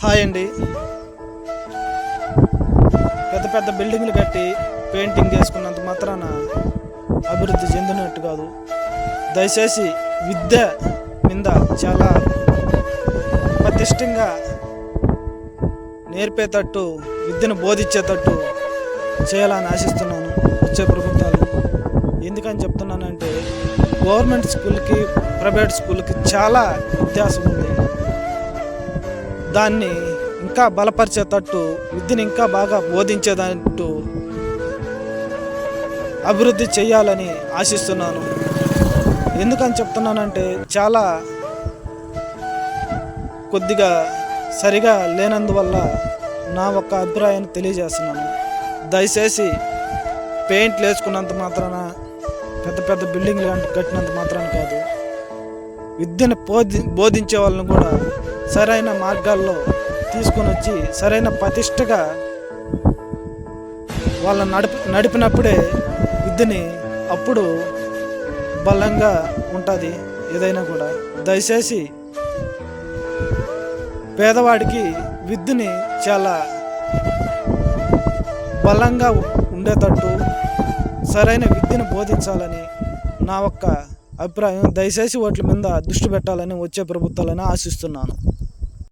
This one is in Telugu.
హాయ్ అండి. పెద్ద పెద్ద బిల్డింగ్లు కట్టి పెయింటింగ్ చేసుకున్నంత మాత్రాన అభివృద్ధి చెందినట్టు కాదు. దయచేసి విద్య మీద చాలా పటిష్టంగా నేర్పేటట్టు, విద్యను బోధించేటట్టు చేయాలని ఆశిస్తున్నాను వచ్చే ప్రభుత్వాలు. ఎందుకని చెప్తున్నానంటే, గవర్నమెంట్ స్కూల్కి ప్రైవేట్ స్కూల్కి చాలా వ్యత్యాసం ఉంది. దాన్ని ఇంకా బలపరిచేటట్టు, విద్యను ఇంకా బాగా బోధించేటట్టు అభివృద్ధి చేయాలని ఆశిస్తున్నాను. ఎందుకని చెప్తున్నానంటే, చాలా కొద్దిగా సరిగా లేనందువల్ల నా ఒక్క అభిప్రాయాన్ని తెలియజేస్తున్నాను. దయచేసి పెయింట్లు వేసుకున్నంత మాత్రాన, పెద్ద పెద్ద బిల్డింగ్లు కట్టినంత మాత్రాన కాదు, విద్యను బోధించే వాళ్ళని కూడా సరైన మార్గాల్లో తీసుకొని వచ్చి సరైన ప్రతిష్టగా వాళ్ళని నడిపినప్పుడే విద్యని అప్పుడు బలంగా ఉంటుంది ఏదైనా కూడా. దయచేసి పేదవాడికి విద్యని చాలా బలంగా ఉండేటట్టు సరైన విద్యను బోధించాలని నా ఒక్క అభిప్రాయం. దయచేసి వాటి మీద దృష్టి పెట్టాలని వచ్చే ప్రభుత్వాలని ఆశిస్తున్నాను.